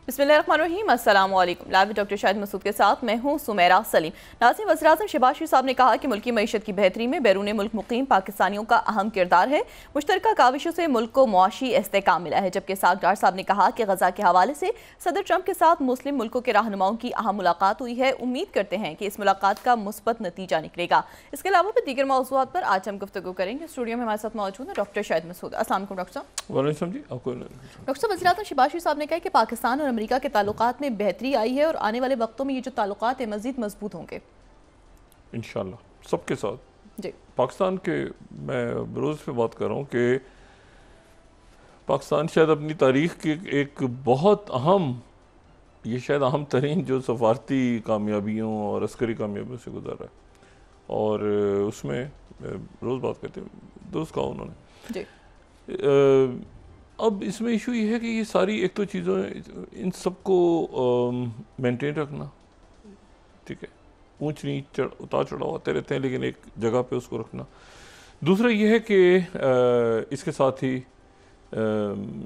बिस्मिल्लाहिर्रहमानिर्रहीम, अस्सलाम वालेकुम। लाइव डॉक्टर शाहिद मसूद के साथ मैं हूँ सुमेरा सलीम। नाज़रीन, वज़ीर-ए-आज़म शहबाज शरीफ साहब ने कहा कि मुल्की मईशत की बेहतरी में बैरून मुल्क मुक़ीम पाकिस्तानियों का अहम किरदार है। मुश्तरका काविशों से मुल्क को मुआशी इस्तेहकाम मिला है। जबकि इसहाक डार साहब ने कहा कि गज़ा के हवाले से सदर ट्रंप के साथ मुस्लिम मुल्कों के रहनुमाओं की अहम मुलाकात हुई है। उम्मीद करते हैं कि इस मुलाकात का मुस्बत नतीजा निकलेगा। इसके अलावा भी दीगर मौज़ूआत पर आज हम गुफ्तगू करेंगे। स्टूडियो में हमारे साथ मौजूद है डॉक्टर शाहिद मसूद। अस्सलाम वालेकुम डॉक्टर साहब। वालेकुम जी। डॉक्टर साहब, वज़ीर-ए-आज़म शहबाज शरीफ साहब ने कहा कि पाकिस्तान और अमेरिका के ताल्लुकात में बेहतरी आई है और आने वाले वक्तों में ये जो ताल्लुकात है मज़ीद मजबूत होंगे इंशाल्लाह सबके साथ जी। पाकिस्तान के मैं रोज़ पे बात कर रहा हूँ कि पाकिस्तान शायद अपनी तारीख़ की एक बहुत अहम, ये शायद अहम तरीन जो सफारती कामयाबियों और अस्करी कामयाबियों से गुजर रहा है। और उसमें रोज़ बात करते हैं, दोस्त कहा उन्होंने जी। अब इसमें इशू ये है कि ये सारी एक तो चीज़ों इन सबको मेंटेन रखना, ठीक है, ऊंच नीच उतार चढ़ाव आते रहते हैं लेकिन एक जगह पे उसको रखना। दूसरा ये है कि इसके साथ ही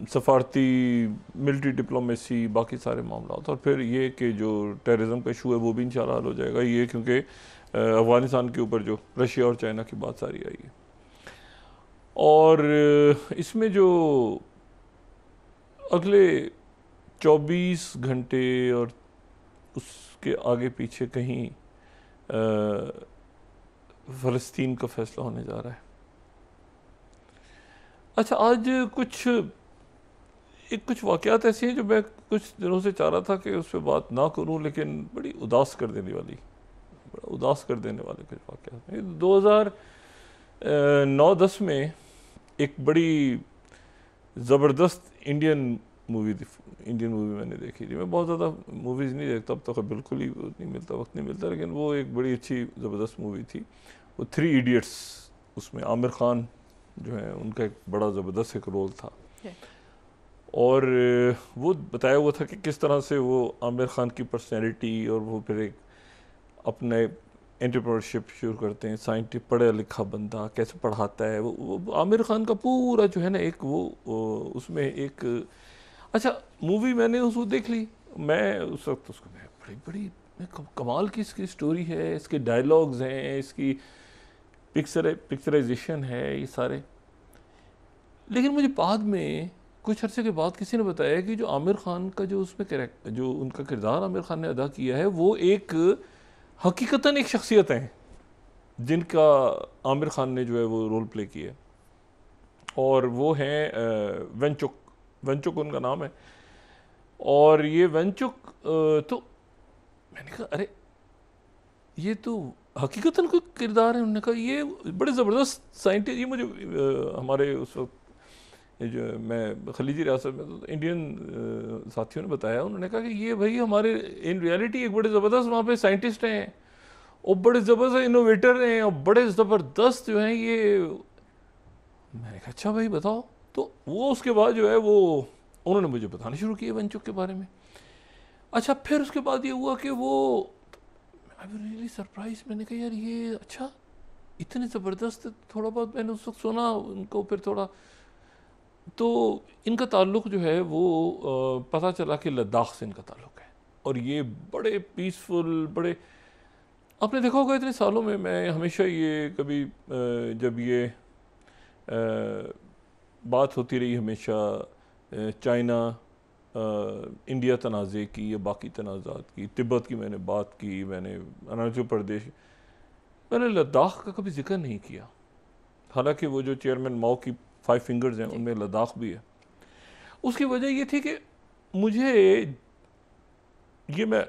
सफारती मिलिट्री डिप्लोमेसी बाकी सारे मामला, और फिर ये कि जो टेररिज्म का इशू है वो भी इंशाल्लाह हल हो जाएगा। ये क्योंकि अफ़गानिस्तान के ऊपर जो रशिया और चाइना की बात सारी आई है, और इसमें जो अगले 24 घंटे और उसके आगे पीछे कहीं फ़लस्तीन का फ़ैसला होने जा रहा है। अच्छा, आज कुछ वाक़यात ऐसे हैं जो मैं कुछ दिनों से चाह रहा था कि उस पर बात ना करूं, लेकिन बड़ी उदास कर देने वाले कुछ वाक़यात हैं। 2009-10 में एक बड़ी ज़बरदस्त इंडियन मूवी मैंने देखी थी। मैं बहुत ज़्यादा मूवीज़ नहीं देखता, अब तो बिल्कुल ही नहीं मिलता, वक्त नहीं मिलता, लेकिन वो एक बड़ी अच्छी ज़बरदस्त मूवी थी। वो 3 इडियट्स, उसमें आमिर खान जो है उनका एक बड़ा ज़बरदस्त एक रोल था, और वो बताया हुआ था कि किस तरह से वो आमिर खान की पर्सनैलिटी, और वो फिर एक अपने एंटरप्रेन्योरशिप शुरू करते हैं, साइंटिस्ट पढ़ा लिखा बंदा कैसे पढ़ाता है वो आमिर खान का पूरा जो है ना एक वो उसमें एक अच्छा मूवी मैंने उसको देख ली। मैं उस वक्त उसको बड़ी कमाल की इसकी स्टोरी है, इसके डायलॉग्स हैं, इसकी पिक्चराइजेशन है, ये सारे। लेकिन मुझे बाद में कुछ अरसे के बाद किसी ने बताया कि जो आमिर खान का जो उसमें कैरेक्टर, जो उनका किरदार आमिर खान ने अदा किया है, वो एक हकीकतन एक शख्सियत है जिनका आमिर खान ने जो है वो रोल प्ले किया है, और वो हैं वेंचुक उनका नाम है। और ये वेंचुक तो मैंने कहा अरे ये तो हकीकतन कोई किरदार है। उन्होंने कहा ये बड़े ज़बरदस्त साइंटिस्ट, ये मुझे हमारे उस वक्त जो मैं खलीजी रियासत में तो इंडियन साथियों ने बताया, उन्होंने कहा कि ये भाई हमारे इन रियलिटी एक बड़े ज़बरदस्त वहाँ पे साइंटिस्ट हैं, और बड़े ज़बरदस्त इनोवेटर हैं, और बड़े ज़बरदस्त जो हैं ये। मैंने कहा अच्छा भाई बताओ। तो वो उसके बाद जो है वो उन्होंने मुझे बताना शुरू किया वेंचुक के बारे में। अच्छा, फिर उसके बाद ये हुआ कि वो आई वाज रियली सरप्राइज। मैंने कहा यार ये अच्छा इतने ज़बरदस्त। थोड़ा बहुत मैंने उस वक्त सुना उनको, फिर थोड़ा तो इनका ताल्लुक़ जो है वो पता चला कि लद्दाख से इनका ताल्लुक़ है, और ये बड़े पीसफुल, बड़े आपने देखा होगा इतने सालों में मैं हमेशा ये कभी जब ये बात होती रही हमेशा चाइना इंडिया तनाज़े की या बाकी तनाज़ात की, तिब्बत की मैंने बात की, मैंने अरुणाचल प्रदेश, मैंने लद्दाख का कभी जिक्र नहीं किया। हालांकि वो जो चेयरमैन माओ की 5 फिंगर्स हैं उनमें लद्दाख भी है। उसकी वजह ये थी कि मुझे ये मैं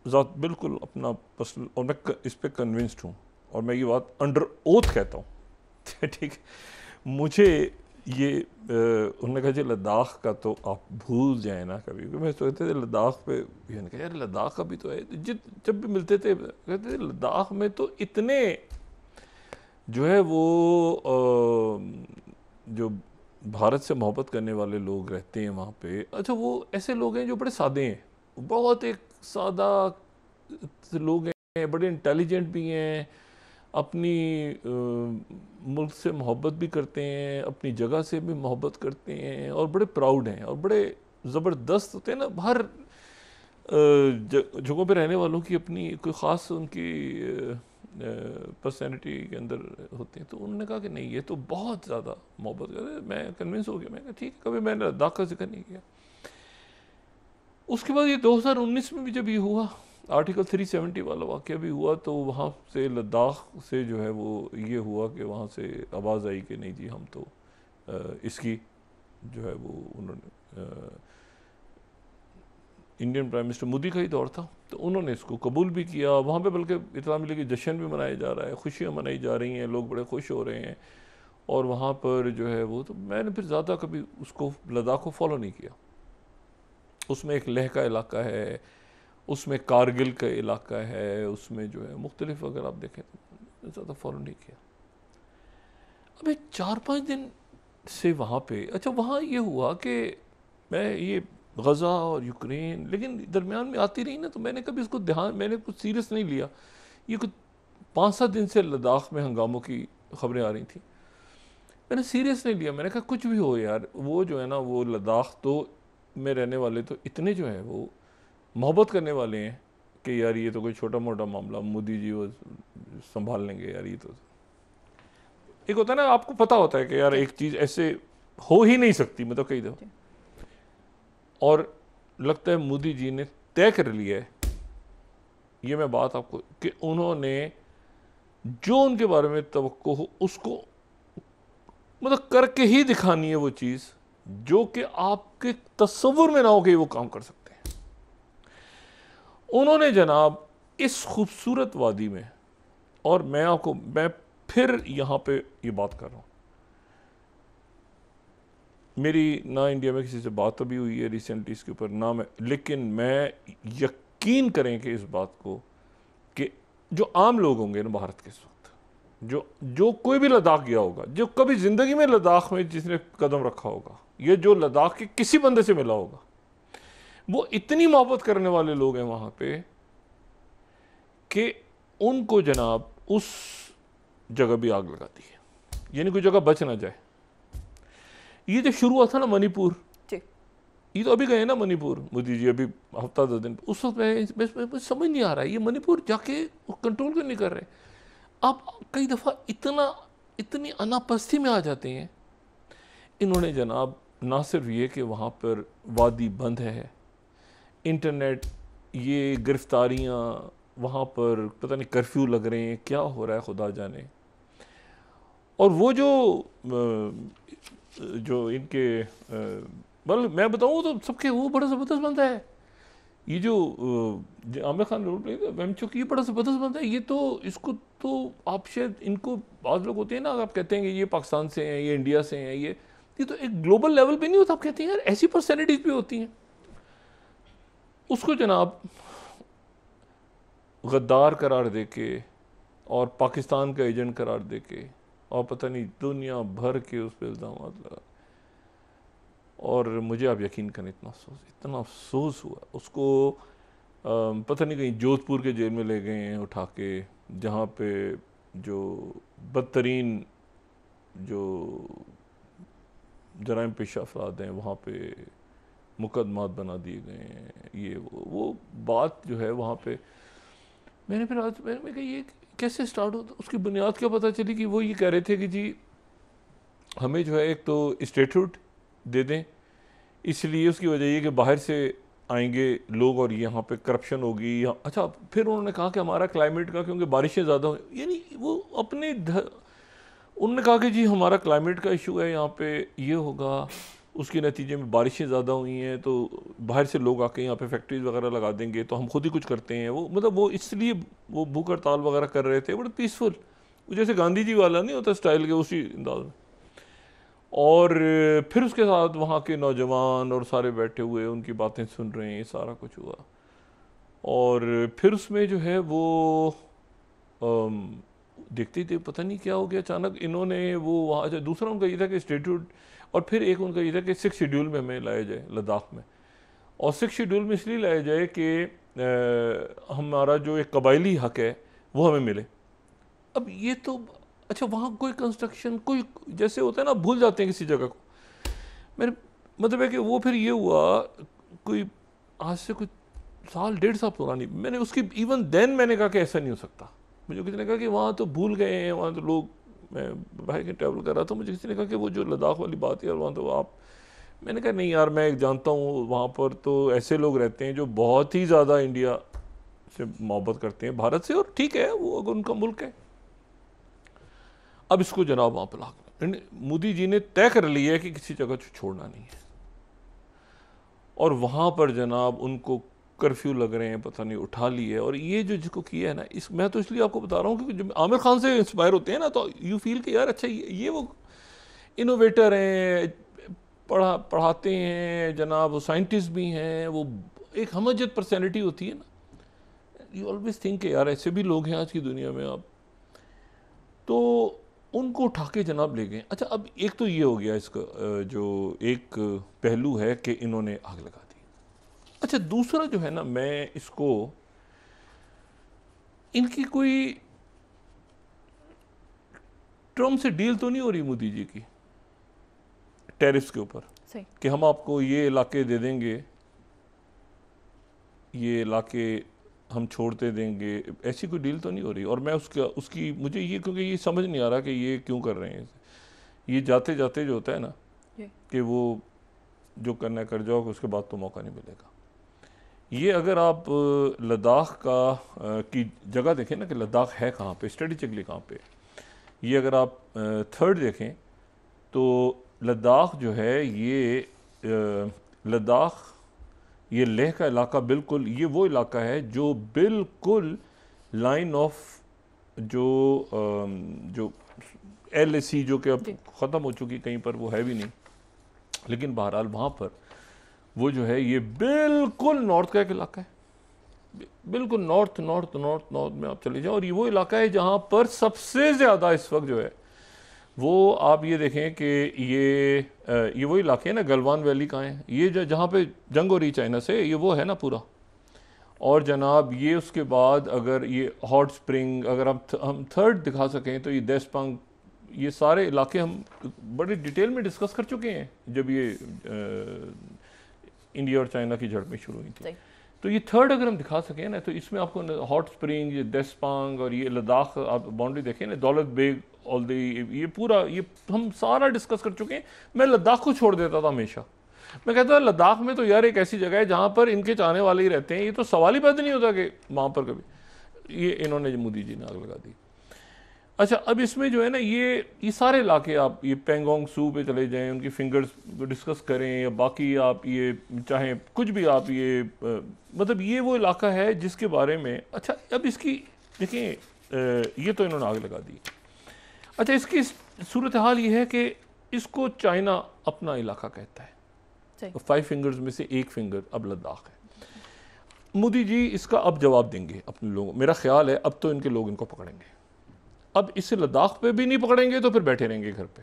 ज़ात बिल्कुल अपना पर्सनल, और मैं इस पर कन्विंस्ड हूँ, और मैं ये बात अंडर ओथ कहता हूँ ठीक, मुझे ये उन्होंने कहा जी लद्दाख का तो आप भूल जाए ना कभी। मैं सोचते थे लद्दाख पे, मैंने कहा यार लद्दाख का भी तो है। जब भी मिलते थे कहते थे लद्दाख में तो इतने जो है वो जो भारत से मोहब्बत करने वाले लोग रहते हैं वहाँ पे। अच्छा, वो ऐसे लोग हैं जो बड़े सादे हैं, बहुत एक सादा लोग हैं, बड़े इंटेलिजेंट भी हैं, अपनी मुल्क से मोहब्बत भी करते हैं, अपनी जगह से भी मोहब्बत करते हैं, और बड़े प्राउड हैं, और बड़े ज़बरदस्त होते हैं ना। हर जगहों पे रहने वालों की अपनी कोई ख़ास उनकी पर्सनैलिटी के अंदर होते हैं। तो उन्होंने कहा कि नहीं, ये तो बहुत ज़्यादा मोहब्बत कर, मैं कन्विंस हो गया। मैं कहा ठीक है, कभी मैंने लद्दाख का जिक्र नहीं किया। उसके बाद ये 2019 में भी जब ये हुआ, आर्टिकल 370 वाला वाक़या भी हुआ, तो वहाँ से लद्दाख से जो है वो ये हुआ कि वहाँ से आवाज़ आई कि नहीं जी हम तो इसकी जो है वो उन्होंने इंडियन प्राइम मिनिस्टर मोदी का ही दौर था, तो उन्होंने इसको कबूल भी किया। वहाँ पे बल्कि इतना मिले कि जश्न भी मनाया जा रहा है, खुशियाँ मनाई जा रही हैं, लोग बड़े खुश हो रहे हैं। और वहाँ पर जो है वो, तो मैंने फिर ज़्यादा कभी उसको लद्दाख को फॉलो नहीं किया। उसमें एक लेह का इलाका है, उसमें कारगिल का इलाका है, उसमें जो है मुख्तलिफ, अगर आप देखें तो ज़्यादा फॉलो नहीं किया। अभी 4-5 दिन से वहाँ पे, अच्छा वहाँ ये हुआ कि मैं ये गज़ा और यूक्रेन लेकिन दरमियान में आती रही ना, तो मैंने कभी इसको मैंने कुछ सीरियस नहीं लिया। ये कुछ 5-7 दिन से लद्दाख में हंगामों की खबरें आ रही थी, मैंने सीरियस नहीं लिया। मैंने कहा कुछ भी हो यार, वो जो है ना, वो लद्दाख तो में रहने वाले तो इतने जो हैं वो मोहब्बत करने वाले हैं कि यार ये तो कोई छोटा मोटा मामला, मोदी जी वो संभाल लेंगे यार। ये तो एक होता है ना, आपको पता होता है कि यार एक चीज़ ऐसे हो ही नहीं सकती, मतलब कई दफ़ा, और लगता है मोदी जी ने तय कर लिया है, ये मैं बात आपको, कि उन्होंने जो उनके बारे में तवक्को हो उसको मतलब करके ही दिखानी है वो चीज़ जो कि आपके तस्वुर में ना हो कि वो काम कर सकते हैं। उन्होंने जनाब इस खूबसूरत वादी में, और मैं फिर यहाँ पे ये बात कर रहा हूँ, मेरी ना इंडिया में किसी से बात अभी हुई है रिसेंटली इसके ऊपर ना मैं, लेकिन मैं यकीन करें कि इस बात को कि जो आम लोग होंगे ना भारत के इस वक्त, जो कोई भी लद्दाख गया होगा, जो कभी ज़िंदगी में लद्दाख में जिसने कदम रखा होगा, ये जो लद्दाख के किसी बंदे से मिला होगा, वो इतनी मोहब्बत करने वाले लोग हैं वहाँ पे कि उनको जनाब उस जगह भी आग लगाती है, यानी कोई जगह बच ना जाए। ये जो शुरू हुआ था ना मणिपुर, ये तो अभी गए ना मणिपुर मोदी जी, अभी हफ्ता 10 दिन, उस वक्त मैं समझ नहीं आ रहा है ये मणिपुर जाके कंट्रोल क्यों नहीं कर रहे। आप कई दफ़ा इतनी अनापस्थिति में आ जाते हैं। इन्होंने जनाब ना सिर्फ ये कि वहाँ पर वादी बंद है, इंटरनेट, ये गिरफ्तारियाँ, वहाँ पर पता नहीं कर्फ्यू लग रहे हैं, क्या हो रहा है खुदा जाने। और वो जो इनके मतलब मैं बताऊँ तो सबके वो बड़ा ज़बरदस्त बंदा है। ये जो आमिर खान रोल प्ले चूँकि ये बड़ा ज़बरदस्त बंदा है। ये तो इसको तो आप शायद, इनको बाद लोग होते हैं ना, आप कहते हैं कि ये पाकिस्तान से हैं, ये इंडिया से हैं, ये तो एक ग्लोबल लेवल पे नहीं होता। आप कहते हैं यार ऐसी पर्सनैलिटीज़ भी होती हैं। उसको जनाब गद्दार करार दे के और पाकिस्तान का एजेंट करार दे के और पता नहीं दुनिया भर के उस पर इल्ज़ाम लगा, और मुझे आप यकीन करें इतना अफसोस हुआ। उसको पता नहीं कहीं जोधपुर के जेल में ले गए हैं उठा के, जहाँ पे जो बदतरीन जो जराइम पेशा अफराद हैं वहाँ पे मुकदमात बना दिए गए हैं। ये वो बात जो है वहाँ पे, मैंने फिर आज मैंने कहा ये कैसे स्टार्ट होता। उसकी बुनियाद क्या पता चली कि वो ये कह रहे थे कि जी हमें जो है एक तो स्टेटहुड दे दें, इसलिए उसकी वजह ये कि बाहर से आएंगे लोग और यहाँ पे करप्शन होगी। अच्छा, फिर उन्होंने कहा कि हमारा क्लाइमेट का, क्योंकि बारिशें ज़्यादा हो, यानी वो अपने उन्होंने कहा कि जी हमारा क्लाइमेट का इशू है, यहाँ पे ये होगा, उसके नतीजे में बारिशें ज़्यादा हुई हैं तो बाहर से लोग आके यहाँ पे फैक्ट्रीज वगैरह लगा देंगे, तो हम खुद ही कुछ करते हैं। वो मतलब वो इसलिए वो भूख हड़ताल वगैरह कर रहे थे, बड़े पीसफुल, जैसे गांधी जी वाला नहीं होता स्टाइल के, उसी अंदाज में। और फिर उसके साथ वहाँ के नौजवान और सारे बैठे हुए उनकी बातें सुन रहे हैं, ये सारा कुछ हुआ। और फिर उसमें जो है वो देखते ही पता नहीं क्या हो गया, अचानक इन्होंने वो वहाँ से, दूसरा उनका ये था कि स्टेटहुड, और फिर एक उनका ये था कि 6 शेड्यूल में हमें लाया जाए लद्दाख में। और 6 शेड्यूल में इसलिए लाया जाए कि हमारा जो एक कबायली हक है वो हमें मिले। अब ये तो अच्छा, वहाँ कोई कंस्ट्रक्शन, कोई जैसे होता है ना, भूल जाते हैं किसी जगह को। मेरे मतलब है कि वो फिर ये हुआ, कोई आज से कुछ साल 1.5 साल पुरानी, मैंने उसकी इवन देन मैंने कहा कि ऐसा नहीं हो सकता। मुझे किसी ने कहा कि वहाँ तो भूल गए हैं, वहाँ तो लोग, मैं भाई के ट्रैवल कर रहा था, मुझे किसी ने कहा कि वो जो लद्दाख वाली बात है यार वहाँ तो आप, मैंने कहा नहीं यार मैं जानता हूँ वहाँ पर तो ऐसे लोग रहते हैं जो बहुत ही ज़्यादा इंडिया से मोहब्बत करते हैं, भारत से, और ठीक है वो अगर उनका मुल्क है। अब इसको जनाब वहाँ पर लाकर मोदी जी ने तय कर लिया है कि किसी जगह छोड़ना नहीं है, और वहाँ पर जनाब उनको कर्फ्यू लग रहे हैं, पता नहीं उठा लिए। और ये जो जिसको किया है ना, इस मैं तो इसलिए आपको बता रहा हूँ क्योंकि जब आमिर खान से इंस्पायर होते हैं ना तो यू फील कि यार अच्छा ये वो इनोवेटर हैं, पढ़ाते हैं जनाब, वो साइंटिस्ट भी हैं, वो एक हमजत पर्सनैलिटी होती है ना, यू ऑलवेज थिंक यार ऐसे भी लोग हैं आज की दुनिया में। आप तो उनको उठा के जनाब ले गए। अच्छा अब एक तो ये हो गया इसका जो एक पहलू है कि इन्होंने आग लगा दी। अच्छा दूसरा जो है ना, मैं इसको, इनकी कोई ट्रम्प से डील तो नहीं हो रही मोदी जी की टैरिफ्स के ऊपर कि हम आपको ये इलाके दे देंगे, ये इलाके हम छोड़ते देंगे, ऐसी कोई डील तो नहीं हो रही। और मैं उसकी मुझे ये, क्योंकि ये समझ नहीं आ रहा कि ये क्यों कर रहे हैं। ये जाते जाते जो होता है ना कि वो जो करना है कर जाओ, उसके बाद तो मौका नहीं मिलेगा। ये अगर आप लद्दाख की जगह देखें ना कि लद्दाख है कहाँ पे, स्ट्रेटेजिकली कहाँ पे, ये अगर आप थर्ड देखें तो लद्दाख जो है ये लद्दाख, ये लेह का इलाका बिल्कुल, ये वो इलाका है जो बिल्कुल लाइन ऑफ जो LAC जो कि अब ख़त्म हो चुकी, कहीं पर वो है भी नहीं, लेकिन बहरहाल वहाँ पर वो जो है ये बिल्कुल नॉर्थ का एक इलाका है, बिल्कुल नॉर्थ में आप चले जाओ। और ये वो इलाका है जहाँ पर सबसे ज़्यादा इस वक्त जो है वो आप ये देखें कि ये वो इलाके हैं ना, गलवान वैली कहाँ है, ये जहाँ पे जंग हो रही चाइना से, ये वो है ना पूरा। और जनाब ये उसके बाद अगर ये हॉट स्प्रिंग, अगर हम थर्ड दिखा सकें तो ये देशपांग, ये सारे इलाके हम बड़ी डिटेल में डिस्कस कर चुके हैं जब ये इंडिया और चाइना की झड़पें शुरू हुई थी। तो ये थर्ड अगर हम दिखा सकें ना, तो इसमें आपको हॉट स्प्रिंग, ये देशपांग और ये लद्दाख आप बाउंड्री देखें ना, दौलत बेग, ऑल दी, ये पूरा ये हम सारा डिस्कस कर चुके हैं। मैं लद्दाख को छोड़ देता था हमेशा, मैं कहता था लद्दाख में तो यार एक ऐसी जगह है जहाँ पर इनके चाहने वाले ही रहते हैं, ये तो सवाल ही पैदा नहीं होता कि वहाँ पर कभी, ये इन्होंने मोदी जी ने आग लगा दी। अच्छा अब इसमें जो है ना ये सारे इलाके आप ये पेंगोंग सू पे चले जाएं, उनकी फिंगर्स डिस्कस करें, या बाकी आप ये चाहें कुछ भी आप ये मतलब ये वो इलाका है जिसके बारे में। अच्छा अब इसकी देखें, ये तो इन्होंने आग लगा दी। अच्छा इसकी सूरत हाल ये है कि इसको चाइना अपना इलाका कहता है, तो 5 फिंगर्स में से एक फिंगर अब लद्दाख है। मोदी जी इसका अब जवाब देंगे अपने लोगों, मेरा ख्याल है अब तो इनके लोग इनको पकड़ेंगे। अब इसे लद्दाख पे भी नहीं पकड़ेंगे तो फिर बैठे रहेंगे घर पे,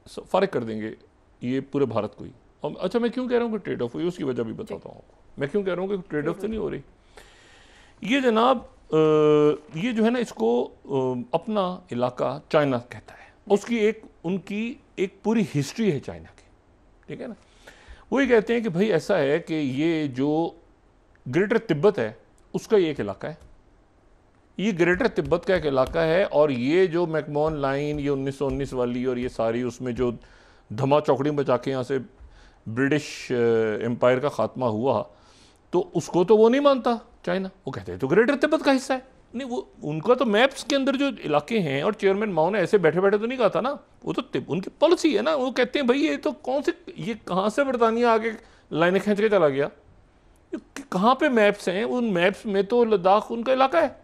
फ़र्क कर देंगे ये पूरे भारत को ही। और अच्छा मैं क्यों कह रहा हूँ कि ट्रेड ऑफ हुई, उसकी वजह भी बताता हूँ। मैं क्यों कह रहा हूँ कि ट्रेड ऑफ तो नहीं हो रही। ये जनाब ये जो है ना, इसको अपना इलाका चाइना कहता है, उसकी उनकी एक पूरी हिस्ट्री है चाइना की, ठीक है ना। वही कहते हैं कि भाई ऐसा है कि ये जो ग्रेटर तिब्बत है उसका ये एक इलाका है, ये ग्रेटर तिब्बत का एक इलाका है। और ये जो मैकमोहन लाइन, ये 1919 वाली और ये सारी, उसमें जो धमा चौकड़ी बचा के यहाँ से ब्रिटिश एम्पायर का खात्मा हुआ, तो उसको तो वो नहीं मानता चाइना, वो कहते हैं तो ग्रेटर तिब्बत का हिस्सा है। नहीं, वो उनका तो मैप्स के अंदर जो इलाके हैं, और चेयरमैन माओ ने ऐसे बैठे बैठे तो नहीं कहा था ना, वो तो उनकी पॉलिसी है ना। वो कहते हैं भाई ये तो कौन से, ये कहाँ से बरतानिया आगे लाइनें खींच के चला गया, कहाँ पे मैप्स हैं, उन मैप्स में तो लद्दाख उनका इलाका है।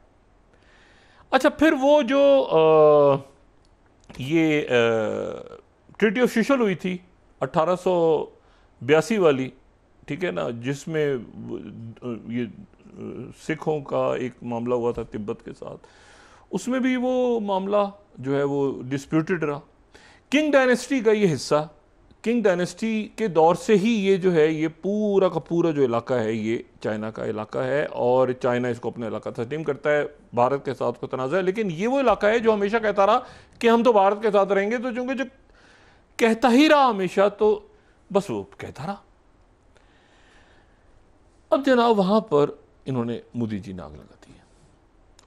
अच्छा फिर वो जो ये ट्रीटी ऑफ शिशल हुई थी 1882 वाली, ठीक है ना, जिसमें ये सिखों का एक मामला हुआ था तिब्बत के साथ, उसमें भी वो मामला जो है वो डिस्प्यूटेड रहा। किंग डायनेस्टी का ये हिस्सा, किंग डायनेस्टी के दौर से ही ये जो है ये पूरा का पूरा जो इलाका है ये चाइना का इलाका है, और चाइना इसको अपना इलाका तस्लीम करता है। भारत के साथ को तनाज़ा है, लेकिन ये वो इलाका है जो हमेशा कहता रहा कि हम तो भारत के साथ रहेंगे, तो चूंकि जो कहता ही रहा हमेशा, तो बस वो कहता रहा। अब जनाब वहाँ पर इन्होंने मोदी जी ने आग लगा दी है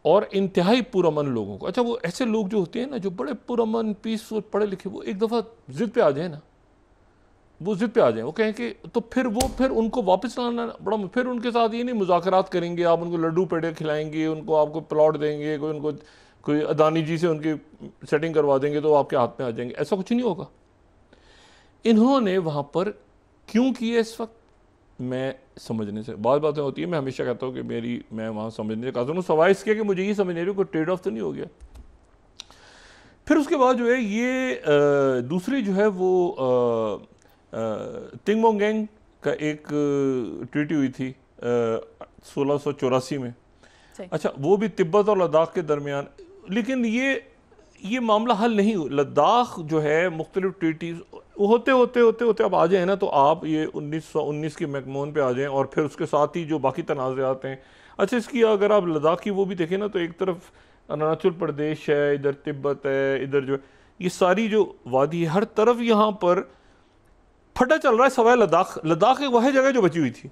और इंतहाई पुरअमन लोगों को। अच्छा, वो ऐसे लोग जो होते हैं ना, जो बड़े पुरअमन पीसफुल पढ़े लिखे, वो एक दफ़ा जिद पे आ जाए ना, वो जिद पे आ जाए, वो कहें कि तो फिर उनको वापस लाना बड़ा, फिर उनके साथ ये नहीं मुज़ाकरात करेंगे, आप उनको लड्डू पेड़े खिलाएंगे, उनको आपको प्लॉट देंगे, कोई अदानी जी से उनकी सेटिंग करवा देंगे तो आपके हाथ में आ जाएंगे, ऐसा कुछ नहीं होगा। इन्होंने वहाँ पर क्यों किया इस वक्त, मैं समझने से बहुत बातें होती है, मैं हमेशा कहता हूँ कि मैं वहाँ समझने से कहता हूँ, सवाल इसके कि मुझे ये समझ नहीं रही कोई ट्रेड ऑफ तो नहीं हो गया। फिर उसके बाद जो है ये दूसरी जो है वो तिंगमोंगेंग का एक ट्रीटी हुई थी 1684 में। अच्छा, वो भी तिब्बत और लद्दाख के दरमियान, लेकिन ये मामला हल नहीं हुआ। लद्दाख जो है मुख्तलिफ ट्रीटीज होते होते अब आ जाए ना, तो आप ये 1919 की मैकमोन पे आ जाएं और फिर उसके साथ ही जो बाकी तनाज़ात हैं। अच्छा, इसकी अगर आप लद्दाख की वो भी देखें ना, तो एक तरफ अरुणाचल प्रदेश है, इधर तिब्बत है, इधर जो ये सारी जो वादी है, हर तरफ यहाँ पर फटा चल रहा है सवाए लद्दाख एक वह जगह जो बची हुई थी,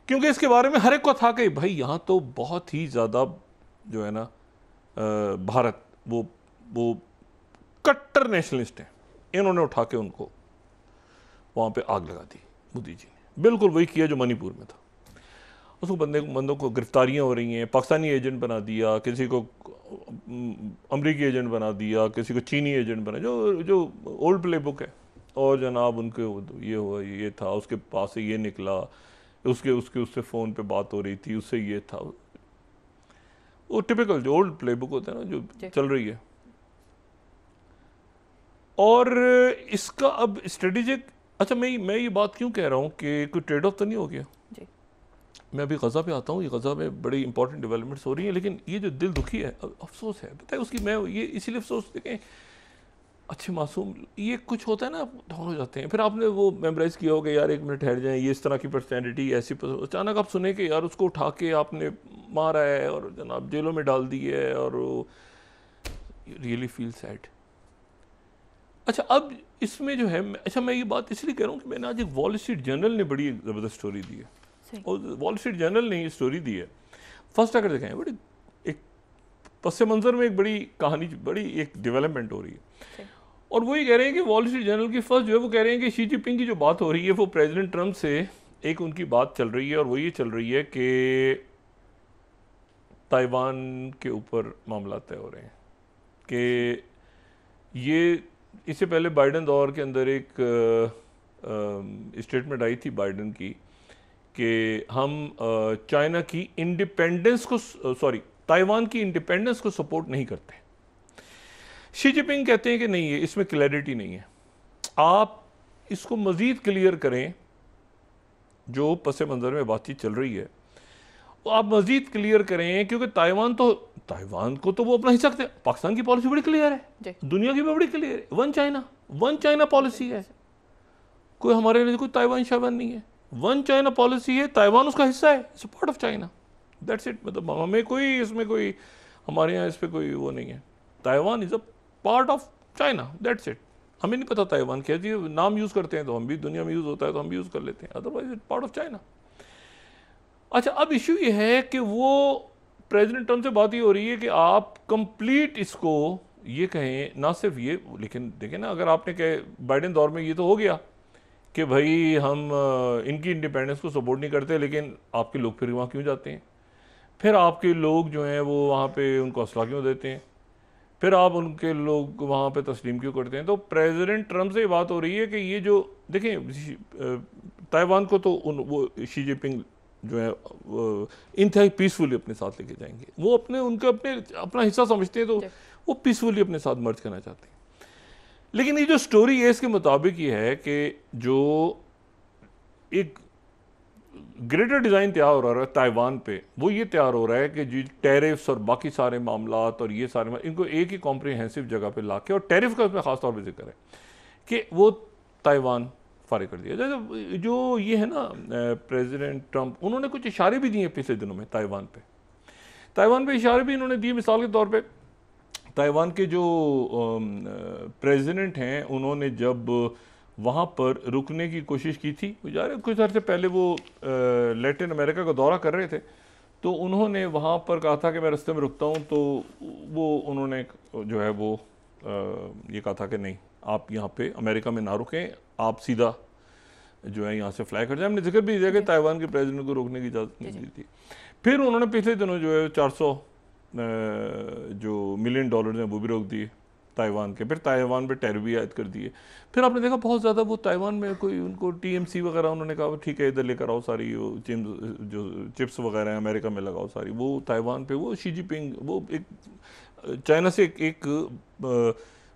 क्योंकि इसके बारे में हर एक को था कि भाई यहाँ तो बहुत ही ज़्यादा जो है ना भारत वो कट्टर नेशनलिस्ट हैं। इन्होंने उठा के उनको वहाँ पे आग लगा दी मोदी जी ने, बिल्कुल वही किया जो मणिपुर में था। उसको बंदों को गिरफ्तारियाँ हो रही हैं, पाकिस्तानी एजेंट बना दिया, किसी को अमरीकी एजेंट बना दिया, किसी को चीनी एजेंट बना, जो ओल्ड प्ले बुक है। और जनाब उनके ये हुआ, ये था, उसके पास से ये निकला, उससे फ़ोन पे बात हो रही थी, उससे ये था, वो टिपिकल जो ओल्ड प्ले बुक होता है ना, जो चल रही है। और इसका अब स्ट्रेटेजिक, अच्छा मैं ये बात क्यों कह रहा हूँ कि कोई ट्रेड ऑफ तो नहीं हो गया जी। मैं अभी गज़ा पे आता हूँ, ये गज़ा में बड़ी इंपॉर्टेंट डेवलपमेंट्स हो रही हैं, लेकिन ये जो दिल दुखी है, अफसोस है, पता है उसकी, मैं ये इसीलिए अफसोस देखें, अच्छे मासूम ये कुछ होता है ना, आप ढोल हो जाते हैं। फिर आपने वो मेमोराइज़ किया होगा, यार एक मिनट ठहर जाएं, ये इस तरह की पर्सनैलिटी ऐसी, अचानक आप सुने कि यार उसको उठा के आपने मारा है और जनाब जेलों में डाल दी है, और रियली फील सैड। अच्छा, अब इसमें जो है, अच्छा मैं ये बात इसलिए कह रहा हूँ कि मैंने आज एक वॉल स्ट्रीट जर्नल ने बड़ी ज़बरदस्त स्टोरी दी है, और वॉल स्ट्रीट जर्नल ने ये स्टोरी दी है। फर्स्ट अगर देखें, बड़ी एक पस मंज़र में एक बड़ी कहानी, बड़ी एक डेवलपमेंट हो रही है, और वो ये कह रहे हैं कि वॉल स्ट्रीट जर्नल की फर्स्ट जो है वो कह रहे हैं कि शी जिनपिंग की जो बात हो रही है वो प्रेसिडेंट ट्रंप से एक उनकी बात चल रही है, और वो ये चल रही है कि ताइवान के ऊपर मामला तय हो रहे हैं। कि ये इससे पहले बाइडन दौर के अंदर एक स्टेटमेंट आई थी बाइडन की कि हम चाइना की इंडिपेंडेंस को, सॉरी ताइवान की इंडिपेंडेंस को सपोर्ट नहीं करते। शी जिनपिंग कहते हैं कि नहीं है, इसमें क्लैरिटी नहीं है, आप इसको मज़ीद क्लियर करें, जो पस मंज़र में बातचीत चल रही है वो आप मज़ीद क्लियर करें, क्योंकि ताइवान को तो वो अपना हिस्सा रखते, पाकिस्तान की पॉलिसी बड़ी क्लियर है, दुनिया की भी बड़ी क्लियर है, वन चाइना पॉलिसी है, कोई हमारे लिए कोई ताइवान शाइवान नहीं है, वन चाइना पॉलिसी है, ताइवान उसका हिस्सा है, it's part of China, that's it. मतलब हमें कोई इसमें कोई, हमारे यहाँ इस पर कोई वो नहीं है, Taiwan is a part of China, that's it. हमें नहीं पता ताइवान क्या जी, नाम यूज़ करते हैं तो हम भी, दुनिया में यूज़ होता है तो हम भी यूज़ कर लेते हैं, otherwise it part of China. अच्छा, अब इशू ये है कि वो प्रेसिडेंट ट्रंप से बात ये हो रही है कि आप कंप्लीट इसको ये कहें, ना सिर्फ ये, लेकिन देखें ना, अगर आपने कहे बाइडेन दौर में ये तो हो गया कि भाई हम इनकी इंडिपेंडेंस को सपोर्ट नहीं करते, लेकिन आपके लोग फिर वहाँ क्यों जाते हैं, फिर आपके लोग जो हैं वो वहाँ पे उनको असला क्यों देते हैं, फिर आप उनके लोग वहाँ पे तस्लीम क्यों करते हैं। तो प्रेसिडेंट ट्रंप से बात हो रही है कि ये जो देखें, ताइवान को तो वो शी जिनपिंग जो है इंतहाई पीसफुली अपने साथ लेके जाएंगे, वो अपना हिस्सा समझते हैं, तो वो पीसफुली अपने साथ मर्ज करना चाहते हैं। लेकिन ये जो स्टोरी है इसके मुताबिक ये है कि जो एक ग्रेटर डिज़ाइन तैयार हो रहा है ताइवान पे, वो ये तैयार हो रहा है कि जी टैरिफ्स और बाकी सारे मामलात और ये सारे इनको एक ही कॉम्प्रिहेंसिव जगह पे लाके, और टैरिफ का उसमें ख़ास तौर पे जिक्र है कि वो ताइवान फारिग कर दिया। जैसे जो ये है ना प्रेसिडेंट ट्रंप, उन्होंने कुछ इशारे भी दिए पिछले दिनों में ताइवान पे इशारे भी इन्होंने दिए। मिसाल के तौर पे ताइवान के जो प्रेसिडेंट हैं, उन्होंने जब वहाँ पर रुकने की कोशिश की थी, कुछ अर्से पहले वो लैटिन अमेरिका का दौरा कर रहे थे, तो उन्होंने वहाँ पर कहा था कि मैं रास्ते में रुकता हूँ, तो वो उन्होंने जो है वो ये कहा था कि नहीं, आप यहाँ पे अमेरिका में ना रुकें, आप सीधा जो है यहाँ से फ्लाई कर जाए। हमने जिक्र भी दिया कि ताइवान के प्रेसिडेंट को रोकने की इजाज़त नहीं दी थी। फिर उन्होंने पिछले दिनों जो है 400 जो मिलियन डॉलर हैं वो भी रोक दिए ताइवान के। फिर ताइवान पे टैरिफ भी आयद कर दिए। फिर आपने देखा बहुत ज़्यादा वो ताइवान में कोई उनको TMC वगैरह, उन्होंने कहा ठीक है इधर लेकर आओ सारी वो जो चिप्स वगैरह हैं अमेरिका में लगाओ सारी, वो ताइवान पे वो शी जिनपिंग वो एक चाइना से एक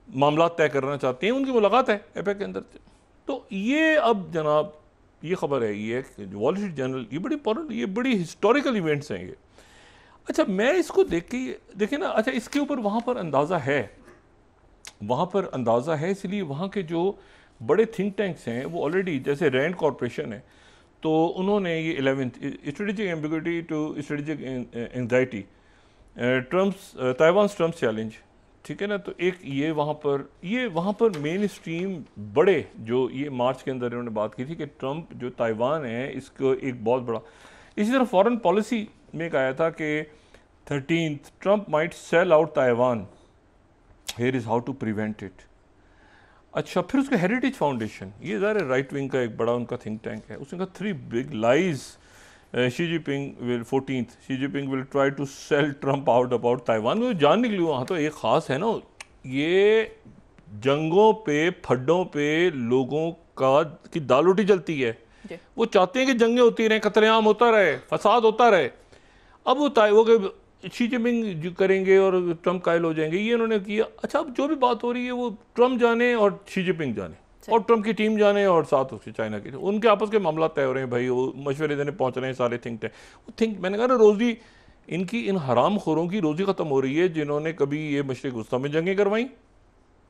मामला तय करना चाहते हैं। उनकी मुलाकात है एपेक के अंदर। तो ये अब जनाब ये खबर है, ये वॉल स्ट्रीट जर्नल, ये बड़ी इंपॉर्टेंट, ये बड़ी हिस्टोरिकल इवेंट्स हैं ये। अच्छा, मैं इसको देख के देखे ना, अच्छा इसके ऊपर वहाँ पर अंदाज़ा है, इसलिए वहाँ के जो बड़े थिंक टैंक्स हैं वो ऑलरेडी, जैसे रैंड कॉरपोरेशन है, तो उन्होंने ये 11th strategic ambiguity to strategic anxiety Taiwan Trump challenge, ठीक है ना। तो एक ये वहाँ पर मेन स्ट्रीम बड़े जो ये मार्च के अंदर इन्होंने बात की थी कि ट्रम्प जो ताइवान है इसको एक बहुत बड़ा। इसी तरह फॉरेन पॉलिसी में एक आया था कि 13th Trump might sell out Taiwan, here is how to prevent it. अच्छा, फिर उसका हेरिटेज फाउंडेशन, ये ज़ाहिर राइट विंग का एक बड़ा उनका थिंक टैंक है, उसने कहा 3 big lies Xi Jinping will 14th Xi Jinping will try to sell Trump out about Taiwan. वो जान निकली वहाँ तो एक ख़ास है ना, ये जंगों पे फड्डों पे लोगों की दाल रोटी चलती है। वो चाहते हैं कि जंगें होती रहें, कत्लेआम होता रहे, फसाद होता रहे। अब वो शी जिनपिंग जो करेंगे और ट्रम्प कायल हो जाएंगे, ये उन्होंने किया। अच्छा, अब जो भी बात हो रही है वो ट्रम्प जाने और शी जिनपिंग जाने और ट्रम्प की टीम जाने और साथ उसकी चाइना की, उनके आपस के मामला तय हो रहे हैं भाई, वो मशवरे देने पहुंच रहे हैं सारे थिंक टैंक। मैंने कहा ना, रोज़ी इनकी इन हराम खोरों की रोज़ी ख़त्म हो रही है, जिन्होंने कभी ये मशरिक़ वस्ता में जंगें करवाई,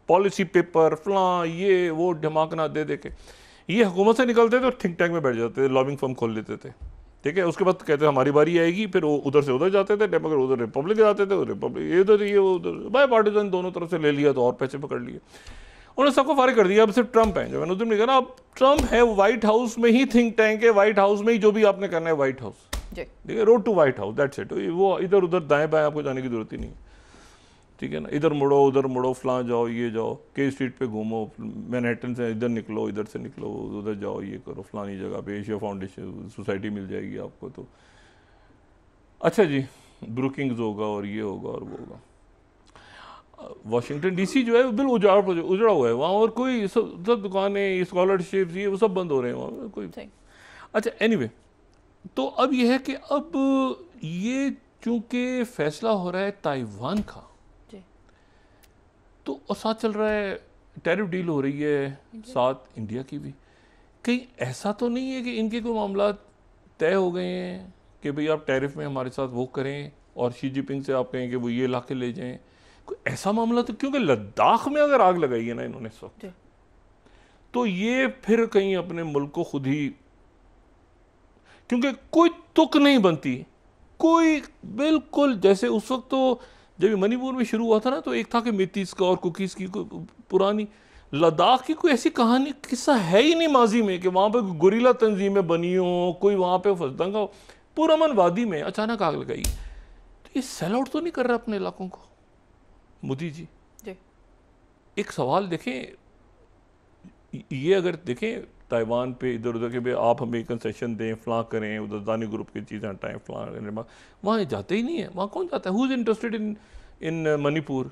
पॉलिसी पेपर फलां ये वो धमाकना दे के ये हुकूमत से निकलते थे और थिंक टैंक में बैठ जाते थे, लॉबिंग फर्म खोल लेते थे, ठीक है। उसके बाद कहते हमारी बारी आएगी, फिर वो उधर से उधर जाते थे, डेमोक्रेट उधर रिपब्लिक जाते थे, रिपब्लिक ये उधर ये उधर, बाय पार्टीजन दोनों तरफ से ले लिया तो और पैसे पकड़ लिए, उन्होंने सबको फारिग कर दिया। अब सिर्फ ट्रम्प है, जो मैंने उस दिन कहा ना, अब ट्रम्प है, व्हाइट हाउस में ही थिंक टैंक है, व्हाइट हाउस में ही जो भी आपने करना है व्हाइट हाउस, ठीक है, road to white house, that's it. वो इधर उधर दाएं बाएं आपको जाने की जरूरत ही नहीं, ठीक है ना। इधर मुड़ो उधर मुड़ो, फलां जाओ ये जाओ, के स्ट्रीट पे घूमो, मैनहट्टन से इधर निकलो, इधर से निकलो, उधर जाओ, ये करो, फलानी जगह पे एशिया फाउंडेशन सोसाइटी मिल जाएगी आपको। तो अच्छा जी, ब्रुकिंग्स होगा और ये होगा और वो होगा। वाशिंगटन DC जो है बिल उजड़ा हुआ है वहाँ, और कोई सब दुकानें, स्कॉलरशिप ये वो सब बंद हो रहे हैं वहाँ कोई। अच्छा, एनीवे, तो अब ये है कि अब ये चूंकि फैसला हो रहा है ताइवान का, तो और साथ चल रहा है टैरिफ डील हो रही है साथ इंडिया की भी, कहीं ऐसा तो नहीं है कि इनके कोई मामला तय हो गए हैं कि भाई आप टैरिफ में हमारे साथ वो करें और शी जिनपिंग से आप कहें कि वो ये इलाके ले जाएं, कोई ऐसा मामला तो, क्योंकि लद्दाख में अगर आग लगाई है ना इन्होंने इस वक्त, तो ये फिर कहीं अपने मुल्क को खुद ही, क्योंकि कोई तुक नहीं बनती, कोई बिल्कुल जैसे उस वक्त तो जब मणिपुर में शुरू हुआ था ना, तो एक था कि मेतीस का और कुकीज़ की पुरानी, लद्दाख की कोई ऐसी कहानी किस्सा है ही नहीं माजी में कि वहाँ पे गुरिल्ला तंजीमें बनी हो, कोई वहाँ पे फसदंगा हो। पुरअमन वादी में अचानक आग लगाई, तो ये सेल आउट तो नहीं कर रहा अपने इलाकों को मोदी जी? एक सवाल देखें, ये अगर देखें ताइवान पे इधर उधर के भाई आप हमें कंसेशन दें, फलां करें, उधर दानी ग्रुप की चीज़ें हटाएं, फलां, वहाँ जाते ही नहीं है। वहाँ कौन जाता है? Who is interested in Manipur?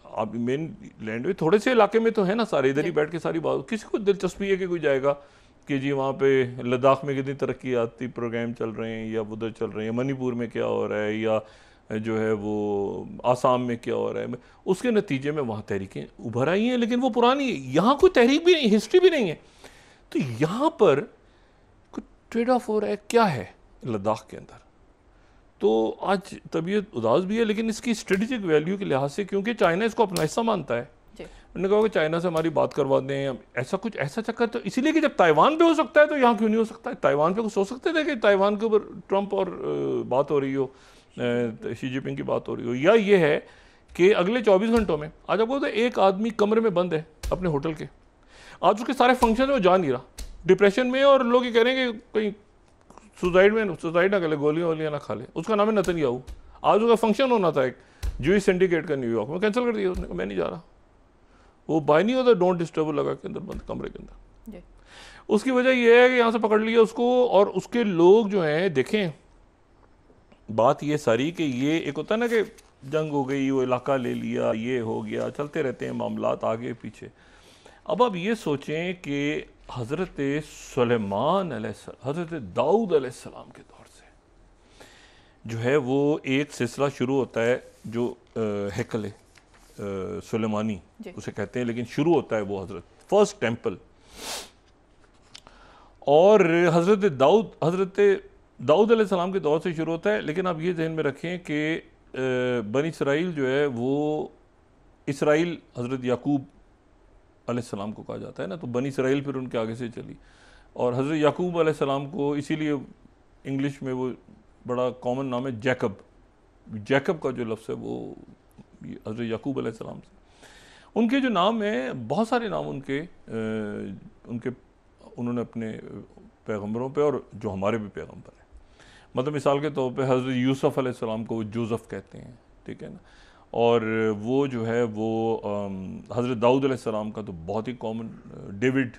आप मेन लैंड में थोड़े से इलाके में तो है ना, सारे इधर ही बैठ के सारी बात, किसी को दिलचस्पी है कि कोई जाएगा कि जी वहाँ पे लद्दाख में कितनी तरक्याती प्रोग्राम चल रहे हैं या उधर चल रहे हैं, मणिपुर में क्या हो रहा है या जो है वो आसाम में क्या हो रहा है, उसके नतीजे में वहाँ तहरीकें उभर आई हैं, लेकिन वो पुरानी, यहाँ कोई तहरीक भी नहीं, हिस्ट्री भी नहीं है। तो यहाँ पर कुछ ट्रेड ऑफ हो रहा है, क्या है लद्दाख के अंदर? तो आज तबीयत उदास भी है, लेकिन इसकी स्ट्रेटेजिक वैल्यू के लिहाज से, क्योंकि चाइना इसको अपना हिस्सा मानता है, उन्होंने कहा कि चाइना से हमारी बात करवा दें, ऐसा कुछ ऐसा चक्कर, तो इसीलिए कि जब ताइवान पे हो सकता है तो यहाँ क्यों नहीं हो सकता है? ताइवान पे कुछ सोच सकते थे कि ताइवान के ऊपर ट्रम्प और बात हो रही हो, शी जिनपिंग की बात हो रही हो, या ये है कि अगले 24 घंटों में आज आपको तो एक आदमी कमरे में बंद है अपने होटल के, आज उसके सारे फंक्शन में वो जा नहीं रहा, डिप्रेशन में, और लोग ये कह रहे हैं कि कहीं सुसाइड ना कर ले, गोलियां वोलियां ना खा ले। उसका नाम है नेतन्याहू। आज उसका फंक्शन होना था एक जूइश सिंडिकेट का न्यूयॉर्क में, कैंसिल कर दिया उसने, मैं नहीं जा रहा। वो बाय नहीं होता डोंट डिस्टर्ब लगा के अंदर बंद कमरे के अंदर। उसकी वजह यह है कि यहाँ से पकड़ लिया उसको, और उसके लोग जो हैं, देखें बात ये सारी कि ये एक होता है ना कि जंग हो गई, वो इलाका ले लिया, ये हो गया, चलते रहते हैं मामलात आगे पीछे। अब आप ये सोचें कि हज़रत सुलेमान हज़रत दाऊद अलैहिस्सलाम के दौर से जो है वो एक सिलसिला शुरू होता है, जो हैकल सुलेमानी उसे कहते हैं, लेकिन शुरू होता है वो हज़रत फर्स्ट टेम्पल। और हज़रत दाऊद अलैहिस्सलाम के दौर से शुरू होता है। लेकिन आप ये ध्यान में रखें कि बनी इसराइल जो है वो इसराइल हज़रत याकूब अलैहिस्सलाम को कहा जाता है ना, तो बनी इसराइल फिर उनके आगे से चली। और हज़रत याकूब अलैहिस्सलाम को इसीलिए इंग्लिश में वो बड़ा कॉमन नाम है जैकब। जैकब का जो लफ्ज़ है वो हज़रत याकूब अलैहिस्सलाम से, उनके जो नाम हैं बहुत सारे नाम उनके उन्होंने अपने पैगम्बरों पे, और जो हमारे भी पैगम्बर हैं, मतलब मिसाल के तौर पे हज़रत यूसुफ अलैहिस्सलाम को वो जोसेफ कहते हैं, ठीक है ना। और वो जो है वो हज़रत दाऊद अलैहिस्सलाम का तो बहुत ही कॉमन, डेविड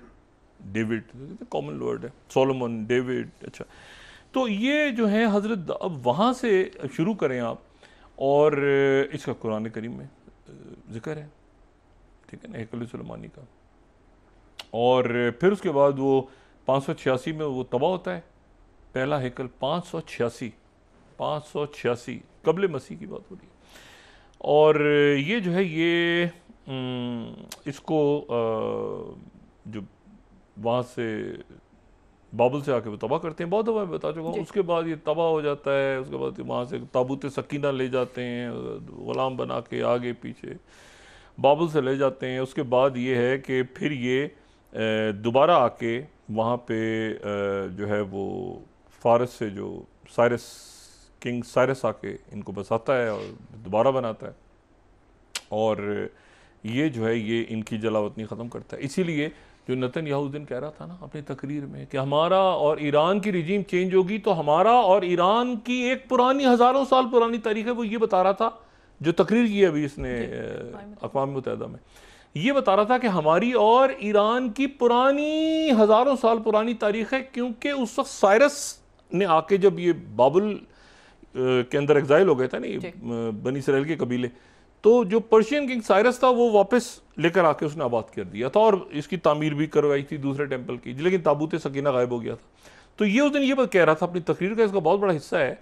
कॉमन वर्ड है, सोलोमन, डेविड। अच्छा, तो ये जो है हज़रत, अब वहाँ से शुरू करें आप, और इसका कुरान करीम में ज़िक्र है, ठीक है ना, हैकल सुलेमानी का। और फिर उसके बाद वो 586 में वो तबाह होता है, पहला हैकल 586 कबल मसीह की बात हो रही है। और ये जो है ये इसको जो वहाँ से बाबुल से आके वो तबाह करते हैं, बहुत दफ़ा मैं बता चुका हूँ। उसके बाद ये तबाह हो जाता है, उसके बाद वहाँ से ताबूत सकीना ले जाते हैं, ग़ुलाम बना के आगे पीछे बाबुल से ले जाते हैं। उसके बाद ये है कि फिर ये दोबारा आके वहाँ पे जो है वो फारस से जो किंग साइरस आके इनको बसाता है और दोबारा बनाता है, और ये जो है ये इनकी जलावतनी ख़त्म करता है। इसीलिए जो नेतन्याहू उस दिन कह रहा था ना अपनी तकरीर में कि हमारा और ईरान की रिजीम चेंज होगी तो हमारा और ईरान की एक पुरानी हज़ारों साल पुरानी तारीख है, वो ये बता रहा था, जो तकरीर की अभी इसने अक़वाम मुत्तहिदा में, ये बता रहा था कि हमारी और ईरान की पुरानी हज़ारों साल पुरानी तारीख है, क्योंकि उस वक्त साइरस ने आके जब ये बाबुल के अंदर एग्जाइल हो गए थे ना ये बनी इसराइल के कबीले, तो जो पर्शियन किंग साइरस था वो वापस लेकर आके उसने आबाद कर दिया था, और इसकी तामीर भी करवाई थी दूसरे टेम्पल की, लेकिन ताबूत सकीना गायब हो गया था। तो ये उस दिन ये कह रहा था अपनी तकरीर का, इसका बहुत बड़ा हिस्सा है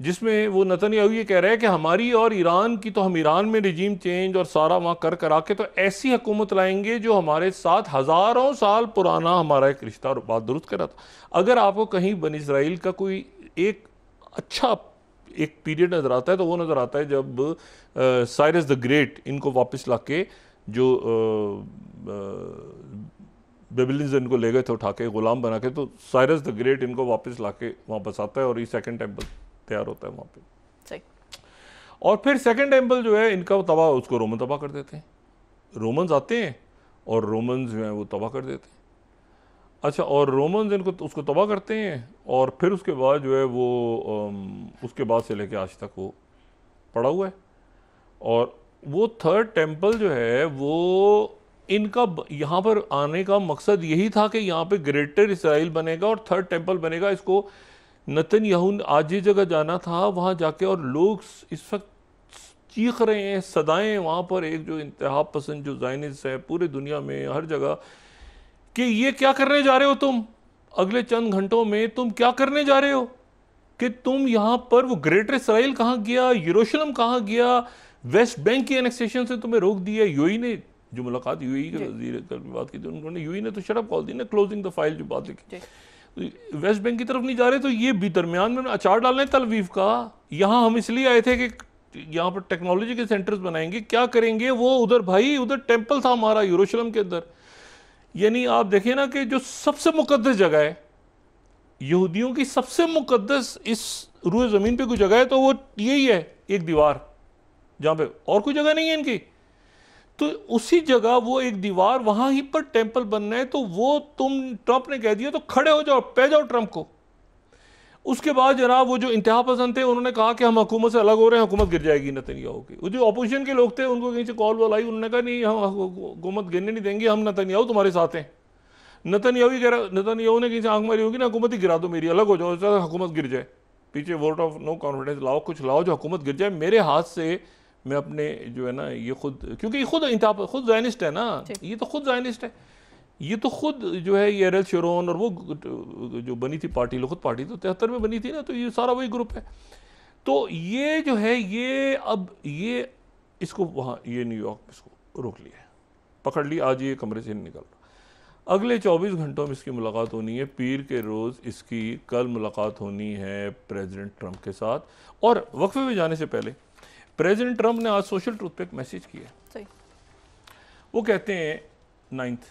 जिसमें वो नेतन्याहू ये कह रहा है कि हमारी और ईरान की, तो हम ईरान में रिजीम चेंज और सारा वहाँ कर आके तो ऐसी हुकूमत लाएंगे जो हमारे साथ हज़ारों साल पुराना हमारा एक रिश्ता, और बात दुरुस्त कर रहा था। अगर आपको कहीं बनी इसराइल का कोई एक अच्छा एक पीरियड नज़र आता है तो वो नज़र आता है जब साइरस द ग्रेट इनको वापस लाके जो बेबीलोनियंस इनको ले गए थे उठा के ग़ुलाम बना के, तो साइरस द ग्रेट इनको वापस लाके वहाँ बसाता है और ये सेकंड टेम्पल तैयार होता है वहाँ पे। और फिर सेकंड टेम्पल जो है इनका तबाह, उसको रोमन तबाह कर देते हैं। रोमन्स आते हैं और रोमन्स जो हैं वो तबाह कर देते हैं। अच्छा, और रोमन्स इनको उसको तबाह करते हैं, और फिर उसके बाद जो है वो उसके बाद से लेके आज तक वो पड़ा हुआ है। और वो थर्ड टेम्पल जो है वो इनका यहाँ पर आने का मकसद यही था कि यहाँ पे ग्रेटर इसराइल बनेगा और थर्ड टेम्पल बनेगा। इसको नेतन्याहू ने आज ये जगह जाना था, वहाँ जाके, और लोग इस वक्त चीख रहे हैं, सदाएं वहाँ पर एक जो इंतहा पसंद जो ज़ायनिस्ट है पूरे दुनिया में हर जगह, कि ये क्या करने जा रहे हो तुम, अगले चंद घंटों में तुम क्या करने जा रहे हो, कि तुम यहाँ पर वो ग्रेटर इसराइल कहाँ गया, यरूशलेम कहाँ गया, वेस्ट बैंक की एनेक्सेशन से तुम्हें रोक दिया। यूएई ने जो मुलाकात यूएई के वज़ीर की बात की थी, उन्होंने यूएई ने तो शट कॉल दी ना, क्लोजिंग द फाइल जो बात लिखी, वेस्ट बैंक की तरफ नहीं जा रहे, तो ये भी दरमियान में अचार डालना है तल अवीव का। यहाँ हम इसलिए आए थे कि यहाँ पर टेक्नोलॉजी के सेंटर्स बनाएंगे, क्या करेंगे वो उधर, भाई उधर टेम्पल था हमारा यरूशलेम के अंदर। यानी आप देखिए ना कि जो सबसे मुकद्दस जगह है, यहूदियों की सबसे मुकद्दस इस रूए ज़मीन पे कोई जगह है तो वो यही है, एक दीवार, जहाँ पे और कोई जगह नहीं है इनकी। तो उसी जगह वो एक दीवार, वहाँ ही पर टेम्पल बनना है, तो वो तुम ट्रंप ने कह दिया तो खड़े हो जाओ, पे जाओ ट्रंप को। उसके बाद जनाब वो जो इंतहा पसंद थे उन्होंने कहा कि हम हुकूमत से अलग हो रहे हैं, हुकूमत गिर जाएगी नेतन्याहू की। वो जो अपोजिशन के लोग थे उनको कहीं से कॉल वॉल आई, उन्होंने कहा नहीं हम हुकूमत गिरने नहीं देंगे, हम नेतन्याहू तुम्हारे साथ हैं। नेतन्याहू ने कहीं से आंख मारी होगी ना, हुकूमत ही गिरा दो मेरी, अलग हो जाओ, हुकूमत गिर जाए, पीछे वोट ऑफ नो कॉन्फिडेंस लाओ, कुछ लाओ जो हुकूमत गिर जाए मेरे हाथ से। मैं अपने जो है ना ये खुद, क्योंकि ये खुद ज़ायनिस्ट है ना, ये तो खुद ज़ायनिस्ट है, ये तो खुद जो है ये एरियल शेरोन और वो जो बनी थी पार्टी, खुद पार्टी तो 73 में बनी थी ना, तो ये सारा वही ग्रुप है। तो ये जो है ये अब ये इसको वहाँ ये न्यूयॉर्क में इसको रोक लिया, पकड़ लिया, आज ये कमरे से नहीं निकल रहा। अगले 24 घंटों में इसकी मुलाकात होनी है, पीर के रोज़ इसकी कल मुलाकात होनी है प्रेसिडेंट ट्रंप के साथ। और वक्फे में जाने से पहले प्रेसिडेंट ट्रंप ने आज सोशल ट्रूथ पे एक मैसेज किया। वो कहते हैं 9th,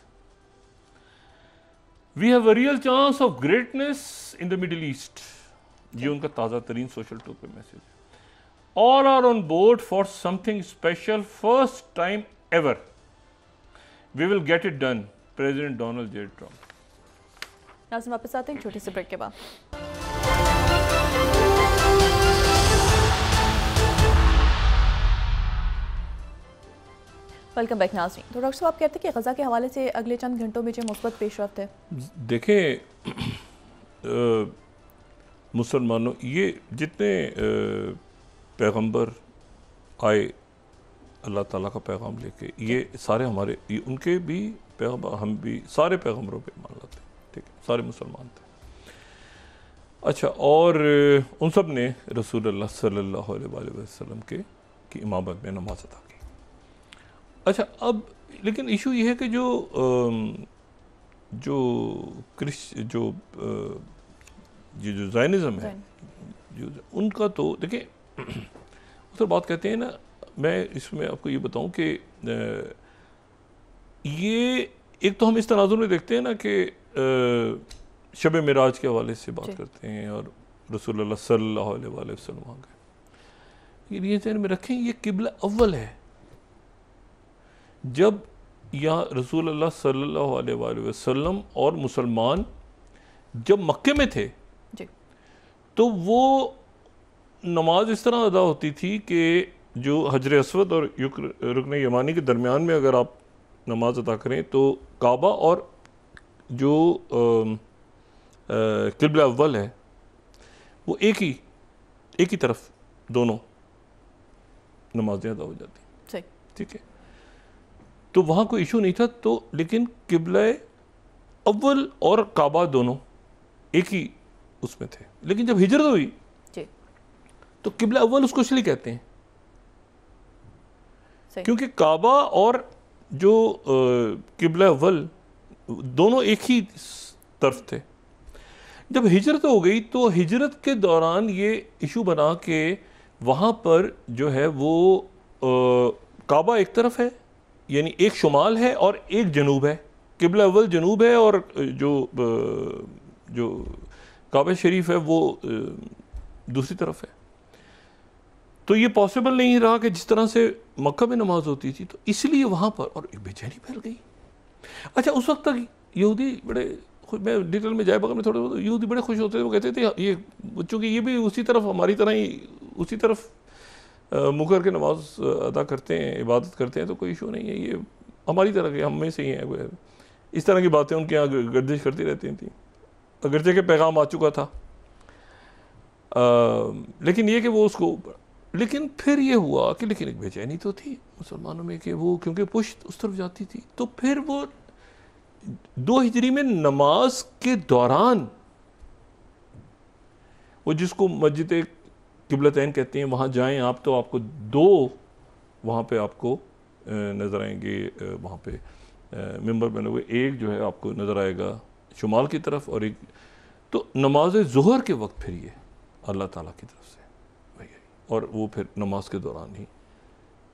we have a real chance of greatness in the Middle East. ये उनका ताज़ा तरीन सोशल ट्रूथ पे मैसेज है। All are on board for something special, first time ever, we will get it done, president Donald J Trump. नाज़रीन वापस आते हैं छोटे से ब्रेक के बाद। वेलकम बैक नाज़रीन। तो डॉक्टर साहब आप कहते हैं कि गज़ा के हवाले से अगले चंद घंटों में जो मुस्बत पेशरफ्त है। देखें मुसलमानों, ये जितने पैगंबर आए अल्लाह ताला का पैगाम लेके, ये सारे हमारे, ये उनके भी पैगंबर, हम भी सारे पैगंबरों पे मान लाते हैं, ठीक है, सारे मुसलमान थे। अच्छा, और उन सब ने रसूलुल्लाह सल्लल्लाहु अलैहि वसल्लम की इमामत में नमाज अदा की। अच्छा, अब लेकिन इशू ये है कि जो ज़ायनिज़्म है जो उनका, तो देखिए उस बात कहते हैं ना, मैं इसमें आपको ये बताऊं कि ये एक तो हम इस तनाजुर में देखते हैं ना कि शब मिराज के हवाले से बात करते हैं और रसूलुल्लाह सल्लल्लाहु अलैहि वसल्लम आ गए, ये ज़हन में रखें ये किबला अव्वल है। जब यहाँ रसूलुल्लाह सल्लल्लाहु अलैहि वसल्लम और मुसलमान जब मक्के में थे जी, तो वो नमाज इस तरह अदा होती थी कि जो हजर अस्वद और रुकन यमानी के दरमियान में अगर आप नमाज अदा करें तो काबा और जो किबला अव्वल है वो एक ही तरफ दोनों नमाजें अदा हो जाती, ठीक है। तो वहाँ कोई इशू नहीं था, तो लेकिन किबला अव्वल और काबा दोनों एक ही उसमें थे। लेकिन जब हिजरत हुई तो किबला अव्वल उसको इसलिए कहते हैं क्योंकि काबा और जो किबला अव्वल दोनों एक ही तरफ थे। जब हिजरत हो गई तो हिजरत के दौरान ये इशू बना कि वहाँ पर जो है वो काबा एक तरफ है, यानी एक शुमाल है और एक जनूब है। किबला अव्वल जनूब है और जो काबा शरीफ है वो दूसरी तरफ है। तो ये पॉसिबल नहीं रहा कि जिस तरह से मक्का में नमाज होती थी, तो इसलिए वहाँ पर और एक बेचैनी फैल गई। अच्छा, उस वक्त तक यहूदी बड़े, मैं डिटेल में जाए बगैर में थोड़े बहुत, यहूदी बड़े खुश होते थे। वो कहते थे ये चूँकि ये भी उसी तरफ हमारी तरह ही उसी तरफ मुकर के नमाज अदा करते हैं, इबादत करते हैं, तो कोई इशू नहीं है, ये हमारी तरह के, हम में से ही हैं। इस तरह की बातें उनके यहाँ गर्दिश करती रहती थी, अगरचे के पैगाम आ चुका था। लेकिन ये कि वो उसको, लेकिन फिर ये हुआ कि लेकिन एक बेचैनी तो थी मुसलमानों में कि वो क्योंकि पुश्त उस तरफ जाती थी। तो फिर वो 2 हिजरी में नमाज के दौरान वो जिसको मस्जिद किबलतैन कहते हैं, वहाँ जाएं आप तो आपको 2 वहाँ पे आपको नज़र आएंगे, वहाँ पे मिंबर बने हुए, एक जो है आपको नज़र आएगा शुमाल की तरफ और एक, तो नमाज ज़ुहर के वक्त फिर ये अल्लाह ताला की तरफ से वही, और वो फिर नमाज के दौरान ही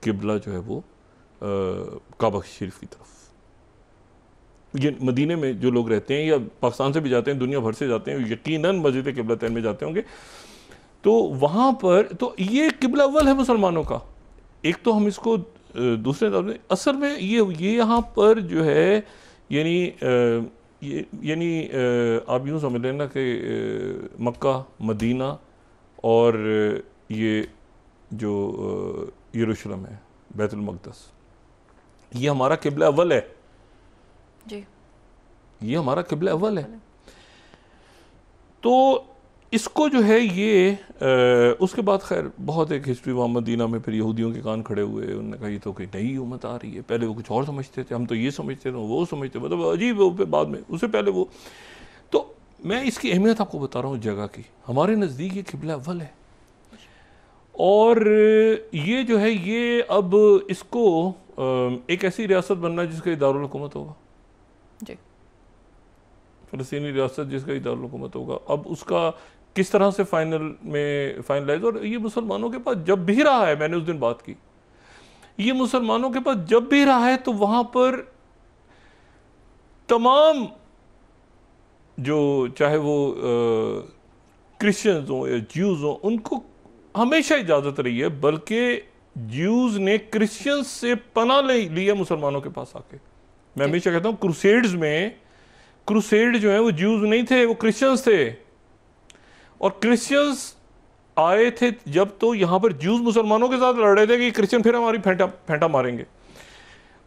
किबला जो है वो काबा शरीफ की तरफ। ये मदीने में जो लोग रहते हैं या पाकिस्तान से भी जाते हैं, दुनिया भर से जाते हैं, यकीनन मस्जिद किबलतैन में जाते होंगे, तो वहाँ पर तो ये किबला अव्वल है मुसलमानों का। एक तो हम इसको दूसरे असल में ये यहाँ पर जो है, यानी ये यानी आप यूँ समझ लेना कि मक्का, मदीना और ये जो यरूशलेम है, बैतुल मक़दस, ये हमारा क़िबला अव्वल है जी, ये हमारा क़िबला अव्वल है। तो इसको जो है ये उसके बाद खैर बहुत एक हिस्ट्री वहाँ मदीना में फिर यहूदियों के कान खड़े हुए, उन्होंने कहा ये तो कोई नई उम्मत आ रही है, पहले वो कुछ और समझते थे, हम तो ये समझते थे, वो समझते, मतलब अजीब वो बाद में, उससे पहले वो। तो मैं इसकी अहमियत आपको बता रहा हूँ जगह की, हमारे नज़दीक ये क़िबला अव्वल है। और ये जो है ये अब इसको एक ऐसी रियासत बनना जिसका दारुल हुकूमत होगा जी, फ़लस्तीनी रियासत जिसका दारुल हुकूमत होगा। अब उसका किस तरह से फाइनलाइज, और ये मुसलमानों के पास जब भी रहा है, मैंने उस दिन बात की, ये मुसलमानों के पास जब भी रहा है तो वहाँ पर तमाम जो चाहे वो क्रिश्चियंस हों या ज्यूज़ हों, उनको हमेशा इजाज़त रही है, बल्कि ज्यूज़ ने क्रिश्चियंस से पनाह ली है मुसलमानों के पास आके। मैं हमेशा कहता हूँ क्रूसेड्स में, क्रूसेड जो है वो ज्यूज़ नहीं थे, वो क्रिश्चियंस थे। और क्रिश्चियंस आए थे जब, तो यहाँ पर ज्यूज़ मुसलमानों के साथ लड़ रहे थे कि क्रिश्चियन फिर हमारी फेंटा मारेंगे।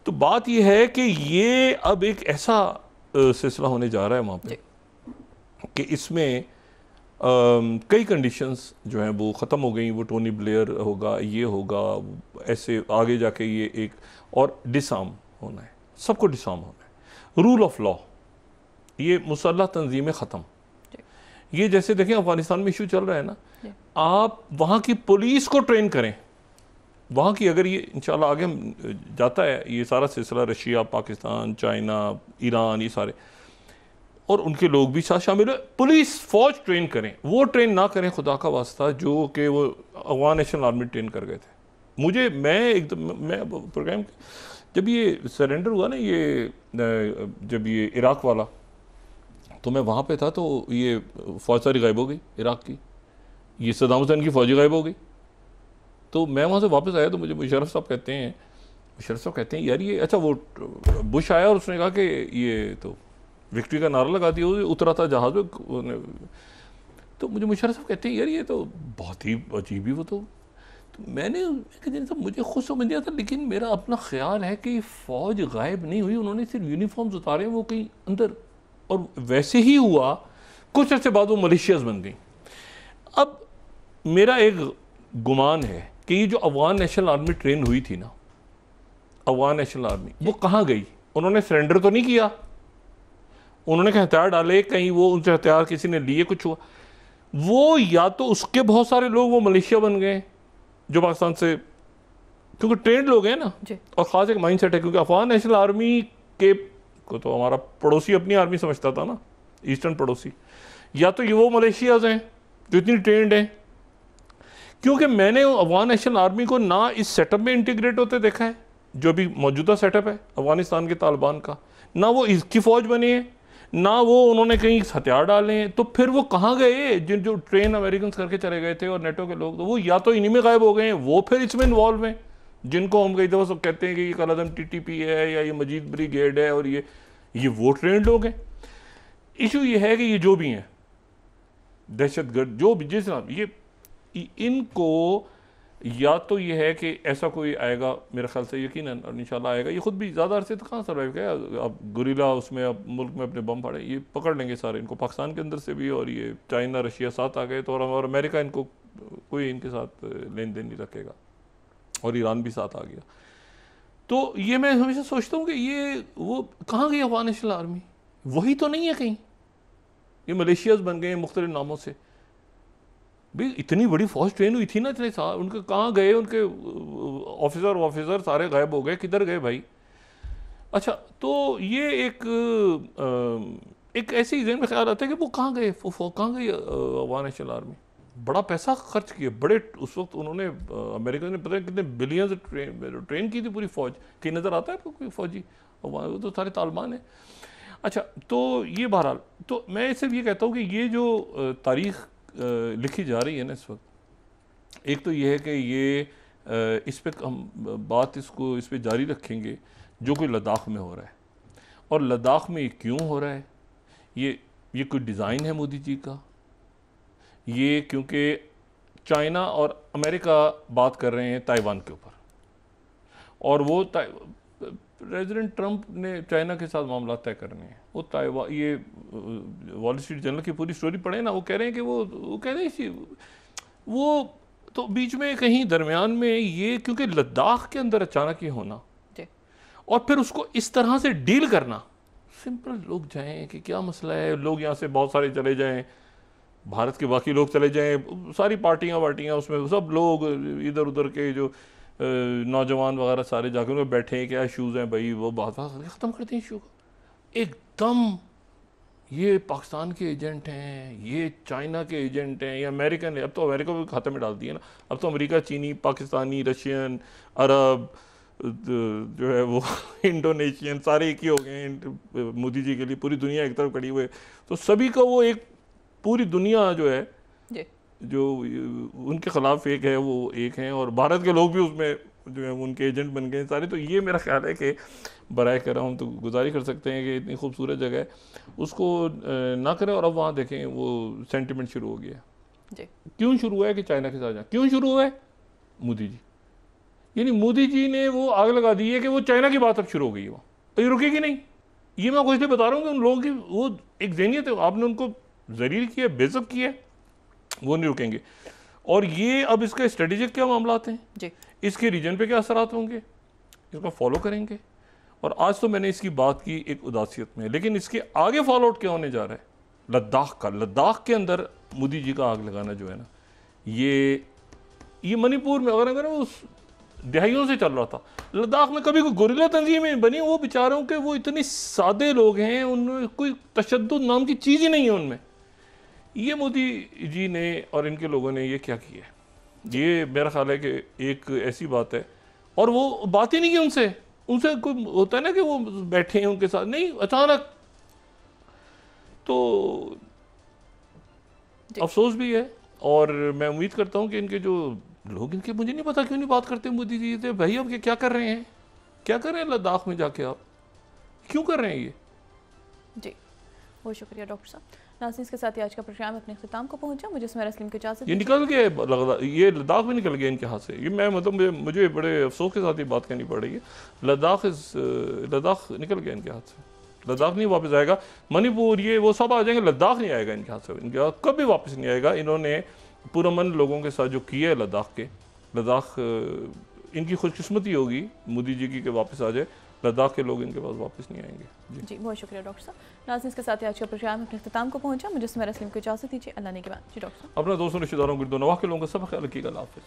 तो बात यह है कि ये अब एक ऐसा सिलसिला होने जा रहा है वहाँ पे कि इसमें कई कंडीशंस जो हैं वो ख़त्म हो गई। वो टोनी ब्लेयर होगा, ये होगा, ऐसे आगे जाके ये एक और डिसआर्म होना है, सबको डिसआर्म होना है, रूल ऑफ लॉ, ये मुसल्लह तंजीमें ख़त्म। ये जैसे देखें अफगानिस्तान में इशू चल रहा है ना, आप वहाँ की पुलिस को ट्रेन करें, वहाँ की, अगर ये इंशाल्लाह आगे जाता है ये सारा सिलसिला, रशिया, पाकिस्तान, चाइना, ईरान, ये सारे, और उनके लोग भी साथ शामिल है, पुलिस फौज ट्रेन करें। वो ट्रेन ना करें खुदा का वास्ता जो कि वो अफगान नेशनल आर्मी ट्रेन कर गए थे। मैं प्रोग्राम जब ये सरेंडर हुआ ना, ये जब ये इराक वाला, तो मैं वहाँ पे था, तो ये फौज सारी गायब हो गई इराक की, ये सद्दाम हुसैन की फौजी गायब हो गई। तो मैं वहाँ से वापस आया तो मुझे मुशर्रफ साहब कहते हैं यार ये, अच्छा वो बुश आया और उसने कहा कि ये तो विक्ट्री का नारा लगा दिया, उतरा था जहाज़ में, तो मुझे मुशर्रफ साहब कहते हैं यार ये तो बहुत ही अजीब ही वो तो मैंने साहब मुझे खुद समझ दिया था, लेकिन मेरा अपना ख्याल है कि फ़ौज गायब नहीं हुई, उन्होंने सिर्फ यूनिफॉर्म्स उतारे, वो कहीं अंदर, और वैसे ही हुआ, कुछ अर्से बाद वो मलेशियाज बन गई। अब मेरा एक गुमान है कि ये जो अफगान नेशनल आर्मी ट्रेन हुई थी ना, अफगान नेशनल आर्मी, वो कहाँ गई? उन्होंने सरेंडर तो नहीं किया, उन्होंने कहीं हथियार डाले, कहीं वो उनसे हथियार किसी ने लिए, कुछ हुआ, वो या तो उसके बहुत सारे लोग वो मलेशिया बन गए जो पाकिस्तान से, क्योंकि ट्रेंड लोग हैं ना, और ख़ास एक माइंड सेट है, क्योंकि अफगान नेशनल आर्मी के को तो हमारा पड़ोसी अपनी आर्मी समझता था ना, ईस्टर्न पड़ोसी, या तो ये वो मलेशियाज हैं जो इतनी ट्रेंड हैं, क्योंकि मैंने अफगान नेशनल आर्मी को ना इस सेटअप में इंटीग्रेट होते देखा है जो भी मौजूदा सेटअप है अफगानिस्तान के तालिबान का, ना वो इसकी फ़ौज बनी है, ना वो उन्होंने कहीं हथियार डाले हैं। तो फिर वो कहाँ गए जो ट्रेन अमेरिकन करके चले गए थे और नेटो के लोग, तो वो या तो इन्हीं में गायब हो गए हैं, वो फिर इसमें इन्वॉल्व हैं, जिनको हम कई दफ़ा सब कहते हैं कि ये कल-ए-आज़म TTP है या ये मजीद ब्रिगेड है, और ये वो ट्रेन लोग हैं। इशू ये है कि ये जो भी हैं दहशतगर्द, जो भी जिस ये इनको, या तो ये है कि ऐसा कोई आएगा, मेरे ख्याल से यकीनन और इंशाल्लाह आएगा, ये खुद भी ज़्यादा अरसे तो कहाँ सर्वाइव किया, अब गुरिल्ला उसमें, अब मुल्क में अपने बम फाड़े, ये पकड़ लेंगे सारे इनको, पाकिस्तान के अंदर से भी, और ये चाइना रशिया साथ आ गए तो, और अमेरिका इनको कोई इनके साथ लेन देन नहीं रखेगा, और ईरान भी साथ आ गया। तो ये मैं हमेशा सोचता हूँ कि ये वो कहाँ गई अफगान नेशनल आर्मी, वही तो नहीं है कहीं, ये मलेशियाज बन गए मुख्तलिफ नामों से। भाई इतनी बड़ी फौज ट्रेन हुई थी ना इतने साल, उनके कहाँ गए, उनके ऑफिसर सारे गायब हो गए, किधर गए भाई? अच्छा, तो ये एक ऐसी जहन में ख्याल आता है कि वो कहाँ गए, कहाँ गई अफगान नेशनल आर्मी? बड़ा पैसा खर्च किया, बड़े उस वक्त उन्होंने, अमेरिका ने पता है कितने बिलियंस ट्रेन की थी पूरी फौज, कहीं नज़र आता है आपको कोई फौजी? वो तो सारे तालिबान है। अच्छा, तो ये बहरहाल, तो मैं सिर्फ ये कहता हूँ कि ये जो तारीख़ लिखी जा रही है ना इस वक्त, एक तो ये है कि ये इस पर हम बात इस पर जारी रखेंगे जो कोई लद्दाख में हो रहा है, और लद्दाख में ये क्यों हो रहा है, ये कोई डिज़ाइन है मोदी जी का? ये क्योंकि चाइना और अमेरिका बात कर रहे हैं ताइवान के ऊपर, और वो प्रेसिडेंट ट्रंप ने चाइना के साथ मामला तय करने हैं। वो ताइवान, ये वॉल स्ट्रीट जर्नल की पूरी स्टोरी पढ़े ना, वो कह रहे हैं कि वो कह रहे हैं वो तो बीच में कहीं दरमियान में ये, क्योंकि लद्दाख के अंदर अचानक ये होना और फिर उसको इस तरह से डील करना, सिंपल लोग जाएं कि क्या मसला है, लोग यहाँ से बहुत सारे चले जाएं, भारत के बाकी लोग चले जाएं, सारी पार्टियां उसमें सब लोग इधर उधर के जो नौजवान वगैरह सारे जाकर उनमें बैठे हैं, क्या इशूज़ हैं भाई, वो बात ख़त्म करते हैं इशू को एकदम। ये पाकिस्तान के एजेंट हैं, ये चाइना के एजेंट हैं, ये अमेरिकन है। अब तो अमेरिका को खाते में डाल दिया ना, अब तो अमेरिका, चीनी, पाकिस्तानी, रशियन, अरब, जो है वो इंडोनेशियन, सारे एक ही हो गए हैं मोदी जी के लिए। पूरी दुनिया एक तरफ खड़ी हुई है, तो सभी का वो एक पूरी दुनिया जो है जो उनके ख़िलाफ़ एक है, वो एक हैं, और भारत के लोग भी उसमें जो है उनके एजेंट बन गए सारे। तो ये मेरा ख्याल है कि बराए कर रहा हूँ तो गुजारिश कर सकते हैं कि इतनी खूबसूरत जगह है उसको ना करें। और अब वहाँ देखें वो सेंटिमेंट शुरू हो गया जी। क्यों शुरू हुआ है कि चाइना के साथ जाए, क्यों शुरू हुआ है? मोदी जी, यानी मोदी जी ने वो आग लगा दी है कि वो चाइना की बात अब शुरू हो गई है, वो ये रुकेगी नहीं। ये मैं कुछ बता रहा हूँ कि उन लोगों की वो एक ज़हनियत है, आपने उनको ज़लील किया, बेइज्जत किया, वो नहीं रुकेंगे। और ये अब इसका स्ट्रेटेजिक क्या मामला हैं जी, इसके रीजन पे क्या असरात होंगे, इसको फॉलो करेंगे। और आज तो मैंने इसकी बात की एक उदासियत में, लेकिन इसके आगे फॉलो आउट क्या होने जा रहा है लद्दाख का। लद्दाख के अंदर मोदी जी का आग लगाना जो है ना, ये मणिपुर में अगर उस दहाइयों से चल रहा था। लद्दाख में कभी कोई गुरिल्ला तंजीमें बनी, वो बेचारों के वो इतने सादे लोग हैं, उनमें कोई तशद्दुद नाम की चीज़ ही नहीं है उनमें। ये मोदी जी ने और इनके लोगों ने ये क्या किया है, ये मेरा ख्याल है कि एक ऐसी बात है। और वो बात ही नहीं की उनसे कोई होता है ना कि वो बैठे हैं उनके साथ, नहीं, अचानक। तो अफसोस भी है, और मैं उम्मीद करता हूँ कि इनके जो लोग, इनके मुझे नहीं पता क्यों नहीं बात करते मोदी जी से, भाई अब क्या कर रहे हैं, क्या कर रहे हैं लद्दाख में जाके, आप क्यों कर रहे हैं ये? जी बहुत शुक्रिया डॉक्टर साहब। नाज़रीन, के साथ ही आज का प्रोग्राम अपने इख्तिताम को पहुंचा। मुझे सुमेरा सलीम की इजाज़त। ये निकल गया, ये लद्दाख में निकल गया इनके हाथ से। ये मैं मतलब मुझे बड़े अफसोस के साथ ये बात करनी पड़ रही है। लद्दाख निकल गया इनके हाथ से। लद्दाख नहीं वापस आएगा, मणिपुर ये वो सब आ जाएंगे, लद्दाख नहीं आएगा इनके हाथ से, इनके हाथ कभी वापस नहीं आएगा। इन्होंने पुरअमन लोगों के साथ जो किया है लद्दाख इनकी खुशकिस्मती होगी मोदी जी की कि वापस आ जाए। लद्दाख के लोग इनके पास वापस नहीं आएंगे। जी बहुत शुक्रिया डॉक्टर साहब। नाज़रीन, इसके साथ ही आज का प्रोग्राम अपने इख्तिताम को पहुंचा। मुझे सुमेरा सलीम को इजाज़त दीजिए। अल्लाह ने के बाद जी डॉक्टर साहब। अपने दोस्तों, रिश्तेदारों, गिरदो नवाह के लोगों का सब ख्याल रखिएगा। अल्लाह हाफ़िज़।